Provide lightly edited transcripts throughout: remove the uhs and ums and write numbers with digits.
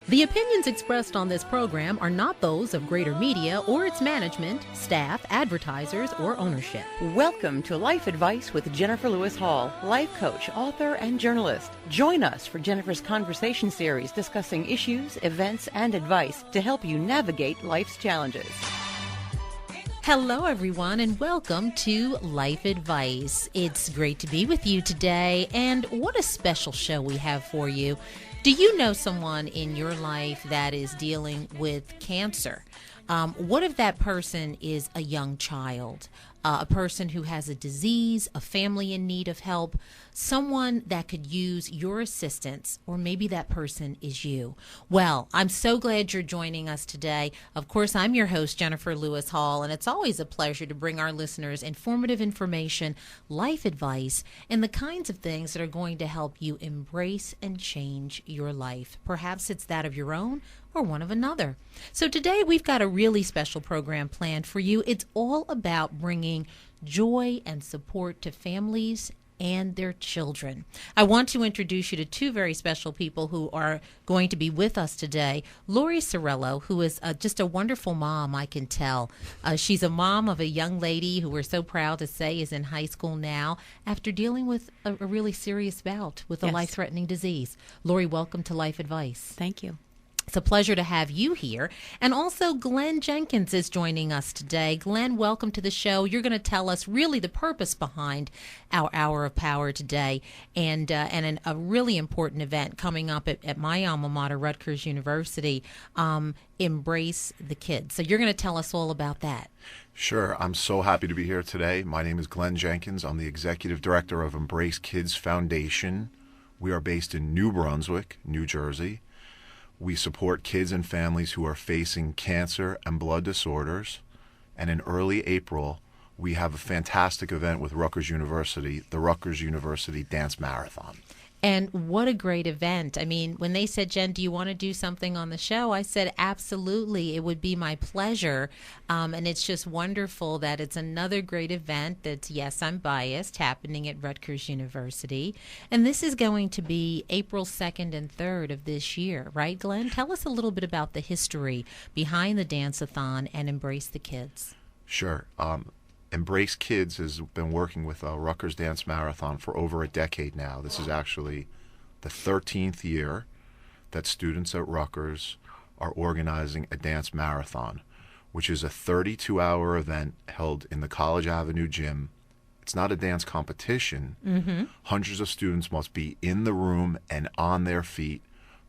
The opinions expressed on this program are not those of Greater Media or its management, staff, advertisers, or ownership. Welcome to Life Advice with Jennifer Lewis Hall, life coach, author, and journalist. Join us for Jennifer's conversation series discussing issues, events, and advice to help you navigate life's challenges. Hello, everyone, and welcome to Life Advice. It's great to be with you today, and what a special show we have for you. Do you know someone in your life that is dealing with cancer? What if that person is a young child, a person who has a disease, a family in need of help, someone that could use your assistance, or maybe that person is you? Well, I'm so glad you're joining us today. Of course, I'm your host, Jennifer Lewis Hall, and it's always a pleasure to bring our listeners informative information, life advice, and the kinds of things that are going to help you embrace and change your life. Perhaps it's that of your own or one of another. So today we've got a really special program planned for you. It's all about bringing joy and support to families and their children. I want to introduce you to two very special people who are going to be with us today. Lori Sorello, who is just a wonderful mom, I can tell. She's a mom of a young lady who we're so proud to say is in high school now after dealing with a really serious bout with a life-threatening disease. Lori, welcome to Life Advice. Thank you. It's a pleasure to have you here. And also Glenn Jenkins is joining us today. Glenn, welcome to the show. You're going to tell us really the purpose behind our Hour of Power today and a really important event coming up at my alma mater, Rutgers University, Embrace the Kids. So you're going to tell us all about that. Sure. I'm so happy to be here today. My name is Glenn Jenkins. I'm the Executive Director of Embrace Kids Foundation. We are based in New Brunswick, New Jersey. We support kids and families who are facing cancer and blood disorders. And in early April, we have a fantastic event with Rutgers University, the Rutgers University Dance Marathon. And what a great event. I mean, when they said, Jen, do you want to do something on the show? I said, absolutely. It would be my pleasure. And it's just wonderful that it's another great event that's, yes, I'm biased, happening at Rutgers University. And this is going to be April 2nd and 3rd of this year, right, Glenn? Tell us a little bit about the history behind the Dance-a-thon and Embrace the Kids. Sure. Embrace Kids has been working with Rutgers Dance Marathon for over a decade now. This is actually the 13th year that students at Rutgers are organizing a dance marathon, which is a 32-hour event held in the College Avenue gym. It's not a dance competition. Mm-hmm. Hundreds of students must be in the room and on their feet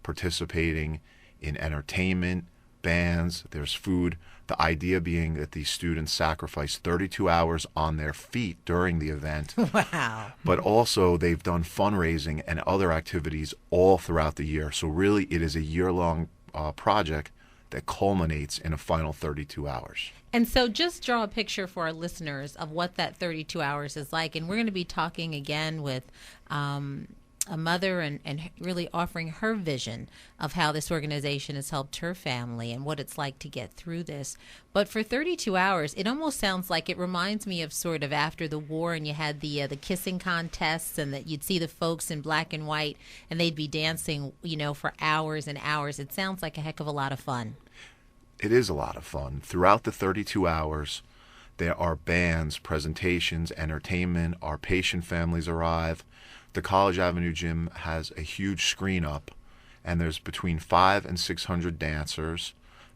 participating in entertainment, bands, there's food. The idea being that these students sacrifice 32 hours on their feet during the event. Wow. But also they've done fundraising and other activities all throughout the year. So really it is a year-long project that culminates in a final 32 hours. And so just draw a picture for our listeners of what that 32 hours is like. And we're going to be talking again with a mother and really offering her vision of how this organization has helped her family and what it's like to get through this. But for 32 hours, it almost sounds like, it reminds me of sort of after the war and you had the kissing contests and that you'd see the folks in black and white and they'd be dancing, for hours and hours. It sounds like a heck of a lot of fun. It is a lot of fun. Throughout the 32 hours, there are bands, presentations, entertainment. Our patient families arrive. The College Avenue gym has a huge screen up, and there's between 500 and 600 dancers.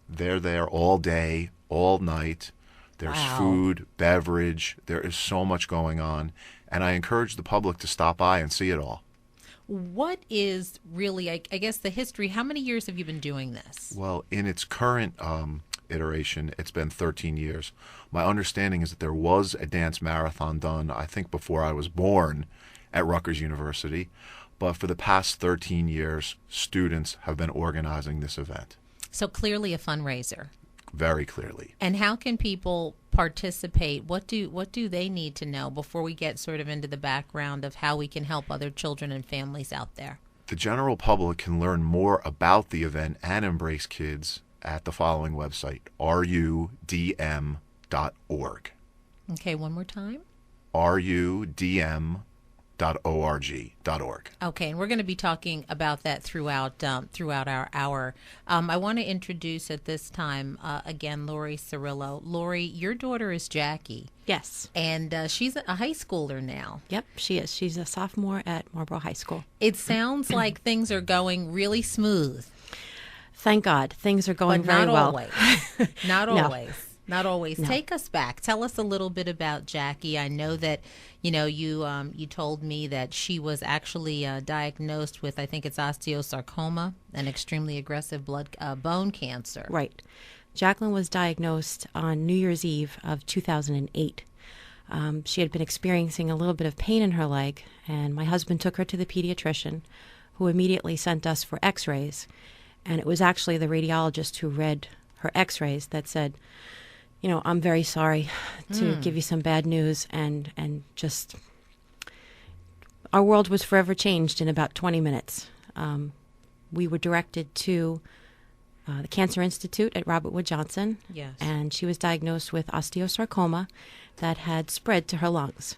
They're there all day, all night. There's food, beverage. There is so much going on, and I encourage the public to stop by and see it all. What is really, I guess, the history? How many years have you been doing this? Well, in its current iteration, it's been 13 years. My understanding is that there was a dance marathon done, I think, before I was born, at Rutgers University, but for the past 13 years, students have been organizing this event. So clearly a fundraiser. Very clearly. And how can people participate? What do they need to know before we get sort of into the background of how we can help other children and families out there? The general public can learn more about the event and Embrace Kids at the following website, rudm.org. Okay, one more time. rudm.org. pt.org. Okay, and we're going to be talking about that throughout our hour. I want to introduce at this time again Lori Cirillo. Lori, your daughter is Jackie. Yes. And she's a high schooler now. Yep, she is. She's a sophomore at Marlboro High School. It sounds like things are going really smooth. Thank God, things are going But very not well. always. Not No. always. Not always. No. Take us back. Tell us a little bit about Jackie. I know that, you told me that she was actually diagnosed with, I think it's osteosarcoma, an extremely aggressive bone cancer. Right. Jacqueline was diagnosed on New Year's Eve of 2008. She had been experiencing a little bit of pain in her leg, and my husband took her to the pediatrician, who immediately sent us for x-rays. And it was actually the radiologist who read her x-rays that said, I'm very sorry to give you some bad news, and just our world was forever changed in about 20 minutes. We were directed to the Cancer Institute at Robert Wood Johnson, Yes. and she was diagnosed with osteosarcoma that had spread to her lungs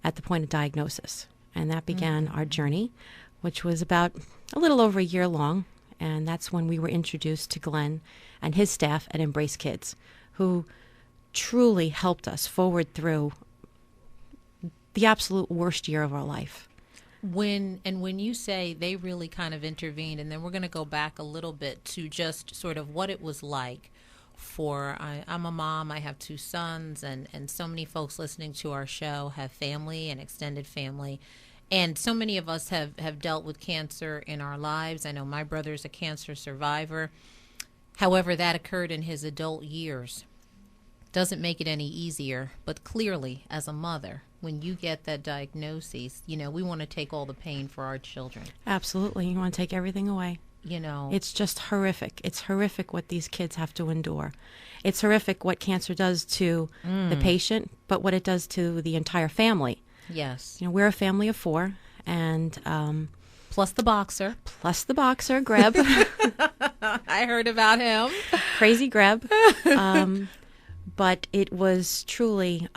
at the point of diagnosis. And that began our journey, which was about a little over a year long, and that's when we were introduced to Glenn and his staff at Embrace Kids, who truly helped us forward through the absolute worst year of our life. When you say they really kind of intervened, and then we're going to go back a little bit to just sort of what it was like for, I'm a mom, I have 2 sons, and so many folks listening to our show have family and extended family. And so many of us have dealt with cancer in our lives. I know my brother's a cancer survivor. However, that occurred in his adult years. Doesn't make it any easier, but clearly, as a mother, when you get that diagnosis, we want to take all the pain for our children. Absolutely. You want to take everything away. It's just horrific. It's horrific what these kids have to endure. It's horrific what cancer does to the patient, but what it does to the entire family. Yes. We're a family of 4, and Plus the boxer. Greb. I heard about him. Crazy Greb. But it was truly,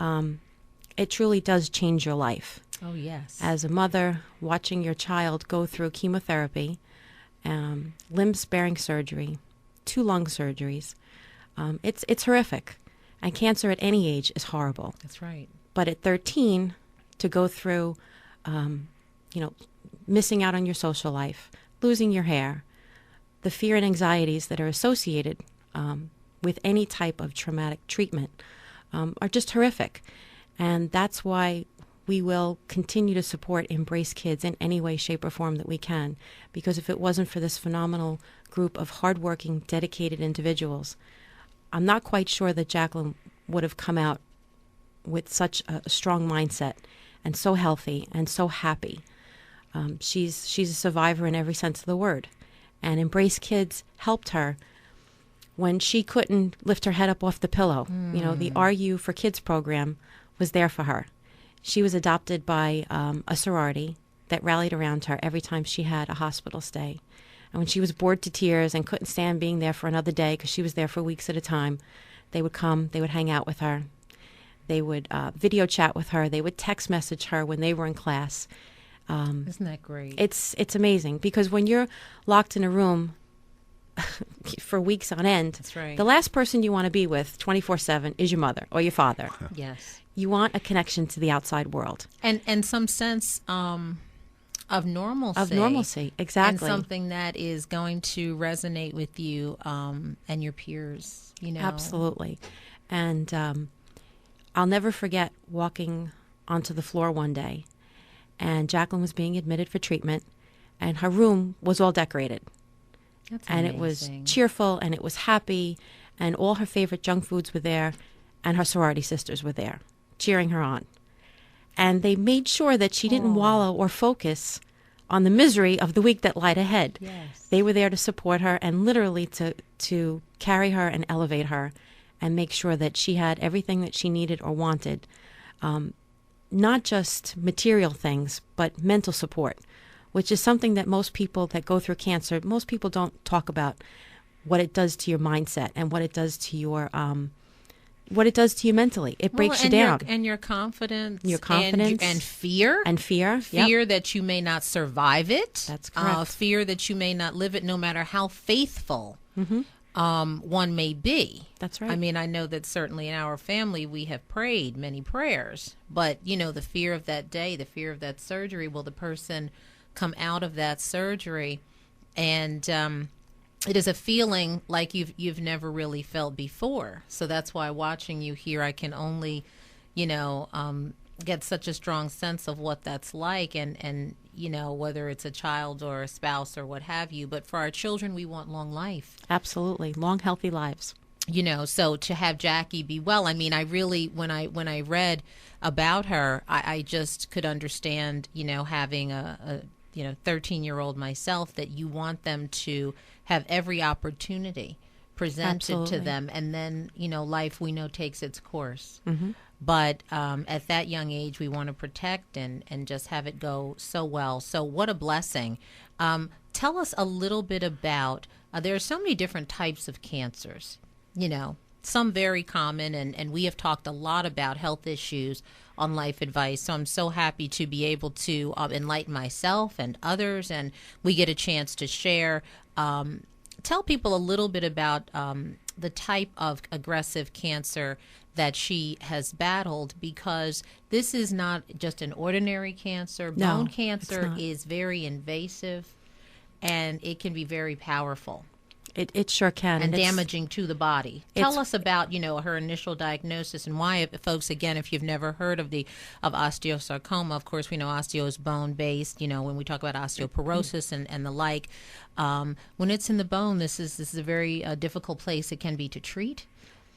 it truly does change your life. Oh, yes. As a mother, watching your child go through chemotherapy, limb-sparing surgery, 2 lung surgeries, it's horrific. And cancer at any age is horrible. That's right. But at 13, to go through, missing out on your social life, losing your hair, the fear and anxieties that are associated with any type of traumatic treatment are just horrific. And that's why we will continue to support Embrace Kids in any way, shape, or form that we can. Because if it wasn't for this phenomenal group of hardworking, dedicated individuals, I'm not quite sure that Jacqueline would have come out with such a strong mindset and so healthy and so happy. She's a survivor in every sense of the word. And Embrace Kids helped her when she couldn't lift her head up off the pillow. The RU for Kids program was there for her. She was adopted by a sorority that rallied around her every time she had a hospital stay. And when she was bored to tears and couldn't stand being there for another day because she was there for weeks at a time, they would come, they would hang out with her. They would video chat with her. They would text message her when they were in class. Isn't that great? It's amazing because when you're locked in a room for weeks on end, That's right. the last person you want to be with 24/7 is your mother or your father. Yes. You want a connection to the outside world. And some sense of normalcy. Of normalcy, exactly. And something that is going to resonate with you and your peers, Absolutely. And I'll never forget walking onto the floor one day, and Jacqueline was being admitted for treatment, and her room was all decorated. That's and amazing. It was cheerful, and it was happy, and all her favorite junk foods were there, and her sorority sisters were there, cheering her on. And they made sure that she didn't wallow or focus on the misery of the week that lied ahead. Yes. They were there to support her and literally to carry her and elevate her and make sure that she had everything that she needed or wanted, not just material things, but mental support, which is something that most people that go through cancer, most people don't talk about what it does to your mindset and what it does to your what it does to you mentally. It breaks you Well, down. and your confidence. Your confidence. And fear. And fear. Yep. Fear that you may not survive it. That's correct. Fear that you may not live it, no matter how faithful one may be. That's right. I mean, I know that certainly in our family we have prayed many prayers, but, you know, the fear of that day, the fear of that surgery, will the person come out of that surgery and it is a feeling like you've never really felt before. So that's why watching you here, I can only, you know, get such a strong sense of what that's like, and you know, whether it's a child or a spouse or what have you. But for our children, we want long life. Absolutely. Long, healthy lives. You know, so to have Jackie be well, I mean, I really, when I read about her, I just could understand, you know, having a 13-year-old myself, that you want them to have every opportunity presented Absolutely. to them, and then, you know, life, we know, takes its course. Mm-hmm. But at that young age, we want to protect and just have it go so well. So what a blessing. Tell us a little bit about, there are so many different types of cancers, you know, some very common, and we have talked a lot about health issues on Life Advice. So I'm so happy to be able to enlighten myself and others, and we get a chance to share. Tell people a little bit about the type of aggressive cancer that she has battled, because this is not just an ordinary cancer. No, Bone it's cancer not. is very invasive, and it can be very powerful It sure can. and it's- damaging to the body. it's- Tell us about, you know, her initial diagnosis, and why, folks, again, if you've never heard of osteosarcoma, of course, we know osteo is bone based, you know, when we talk about osteoporosis and the like. When it's in the bone, this is a very difficult place it can be to treat,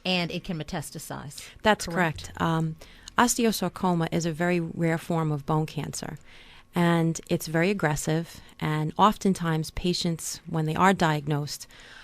and it can metastasize. That's correct. Osteosarcoma is a very rare form of bone cancer, and it's very aggressive. And oftentimes, patients, when they are diagnosed,